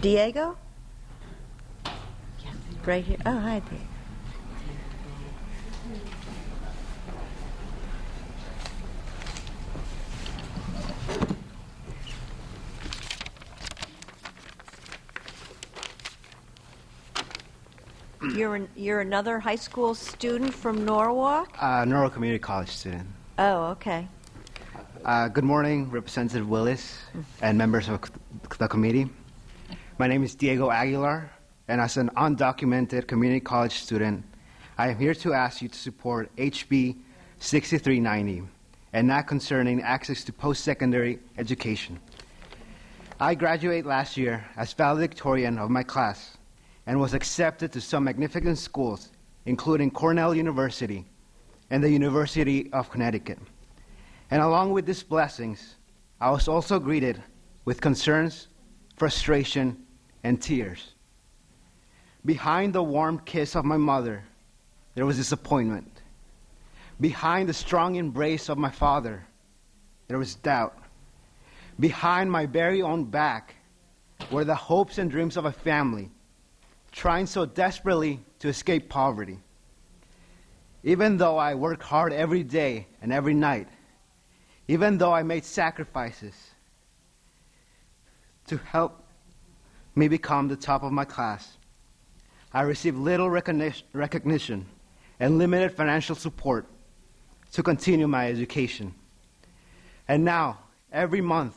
Diego? Right here. Oh, hi, Diego. You're another high school student from Norwalk? Norwalk Community College student. Oh, okay. Good morning, Representative Willis and members of the committee. My name is Diego Aguilar, and as an undocumented community college student, I am here to ask you to support HB 6390, and that concerning access to post-secondary education. I graduated last year as valedictorian of my class and was accepted to some magnificent schools, including Cornell University and the University of Connecticut. And along with these blessings, I was also greeted with concerns, frustration, and tears. Behind the warm kiss of my mother, there was disappointment. Behind the strong embrace of my father, there was doubt. Behind my very own back were the hopes and dreams of a family, trying so desperately to escape poverty. Even though I worked hard every day and every night, even though I made sacrifices to help me become the top of my class, I received little recognition and limited financial support to continue my education. And now, every month,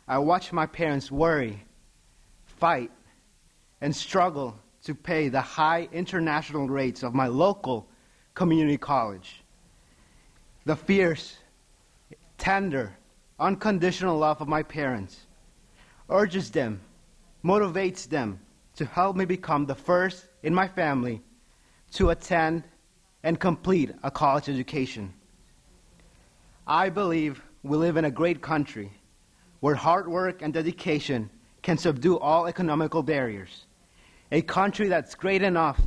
I watch my parents worry, fight, and struggle to pay the high international rates of my local community college. The fierce, tender, unconditional love of my parents urges them, motivates them to help me become the first in my family to attend and complete a college education. I believe we live in a great country where hard work and dedication can subdue all economical barriers. A country that's great enough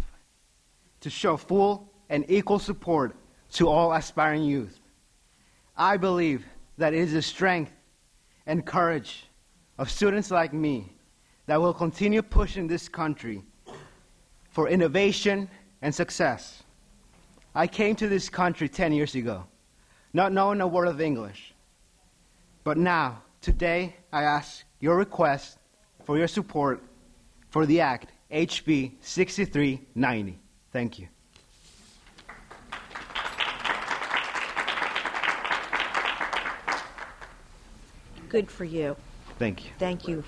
to show full and equal support to all aspiring youth. I believe that it is the strength and courage of students like me that will continue pushing this country for innovation and success. I came to this country 10 years ago, not knowing a word of English. But now, today, I ask your request for your support for the Act HB 6390. Thank you. Good for you. Thank you. Thank you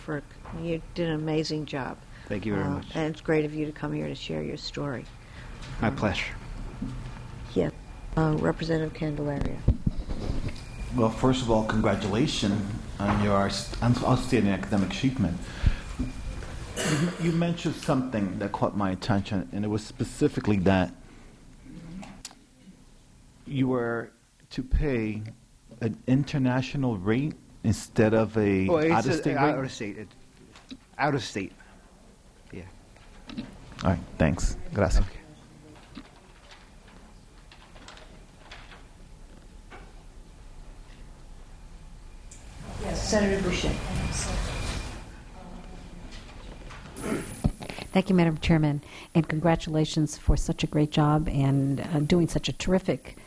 you did an amazing job. Thank you very much. And it's great of you to come here to share your story. My pleasure. Yeah. Representative Candelaria. Well, first of all, congratulations on your outstanding academic achievement. You mentioned something that caught my attention, and it was specifically that you were to pay an international rate instead of a out-of-state rate? Out-of-state. Out-of-state. Yeah. All right, thanks. Gracias. Okay. Yes, Senator Boucher. Thank you, Madam Chairman, and congratulations for such a great job and doing such a terrific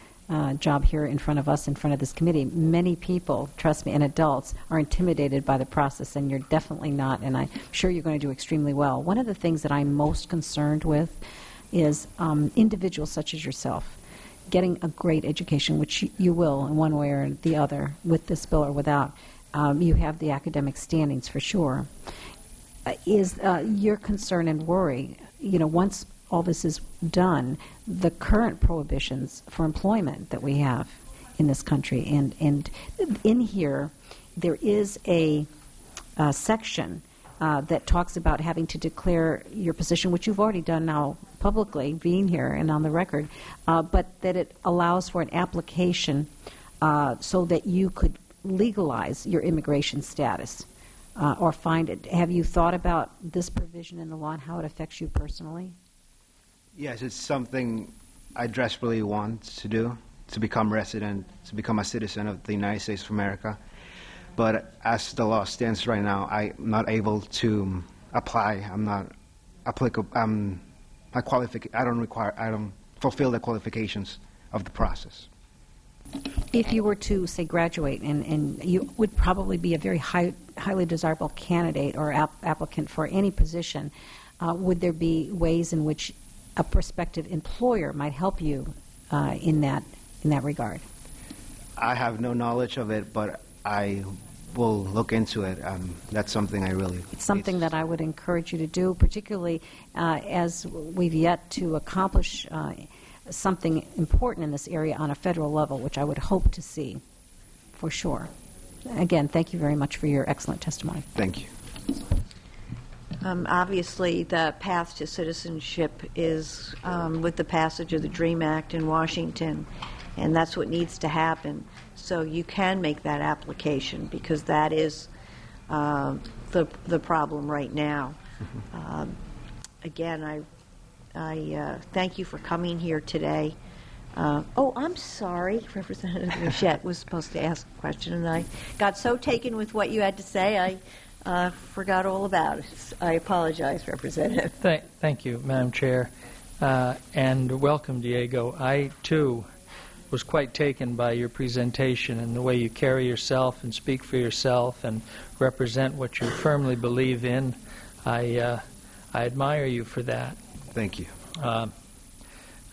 job here in front of us, in front of this committee. Many people, trust me, and adults are intimidated by the process, and you're definitely not, and I'm sure you're going to do extremely well. One of the things that I'm most concerned with is individuals such as yourself getting a great education, which you will in one way or the other, with this bill or without. You have the academic standings for sure. Is your concern and worry, once all this is done, the current prohibitions for employment that we have in this country, and in here there is a section that talks about having to declare your position, which you've already done now publicly, being here and on the record, but that it allows for an application so that you could legalize your immigration status or find it. Have you thought about this provision in the law and how it affects you personally? Yes, it's something I desperately want to do, to become resident, to become a citizen of the United States of America. but as the law stands right now, I'm not able to apply. I'm not applicable. I don't fulfill the qualifications of the process. If you were to, say, graduate, and you would probably be a very highly desirable candidate or applicant for any position, would there be ways in which a prospective employer might help you in that regard? I have no knowledge of it, but I will look into it. That's something I really... It's something that I would encourage you to do, particularly as we've yet to accomplish something important in this area on a federal level, which I would hope to see, for sure. Again, thank you very much for your excellent testimony. Thank you. Obviously, the path to citizenship is with the passage of the DREAM Act in Washington, and that's what needs to happen. So you can make that application, because that is the problem right now. Again, I thank you for coming here today. Oh, I'm sorry. Representative Machette was supposed to ask a question, and I got so taken with what you had to say, I forgot all about it. I apologize, Representative. Thank you, Madam Chair, and welcome, Diego. I, too, was quite taken by your presentation and the way you carry yourself and speak for yourself and represent what you firmly believe in. I admire you for that. Thank you.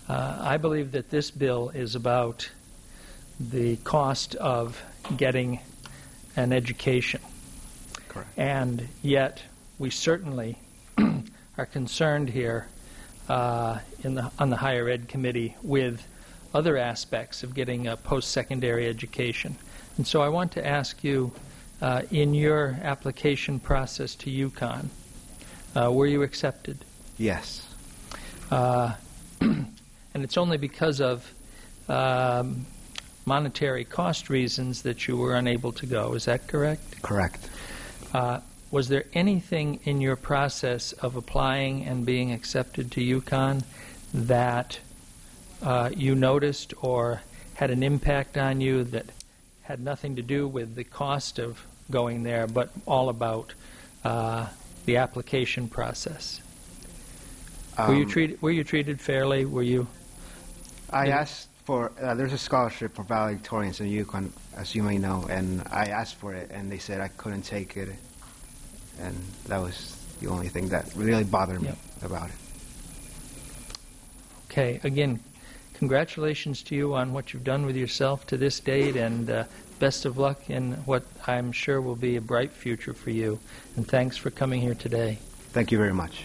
I believe that this bill is about the cost of getting an education. Correct. And yet, we certainly are concerned here on the Higher Ed Committee with other aspects of getting a post-secondary education. And so I want to ask you, in your application process to UConn, were you accepted? Yes. And it's only because of monetary cost reasons that you were unable to go. Is that correct? Correct. Was there anything in your process of applying and being accepted to UConn that you noticed or had an impact on you that had nothing to do with the cost of going there, but all about the application process? Were you treated fairly? Were you? I asked for, there's a scholarship for valedictorians in UConn, as you may know, and I asked for it, and they said I couldn't take it, and that was the only thing that really bothered me about it. Okay, again, congratulations to you on what you've done with yourself to this date, and best of luck in what I'm sure will be a bright future for you, and thanks for coming here today. Thank you very much.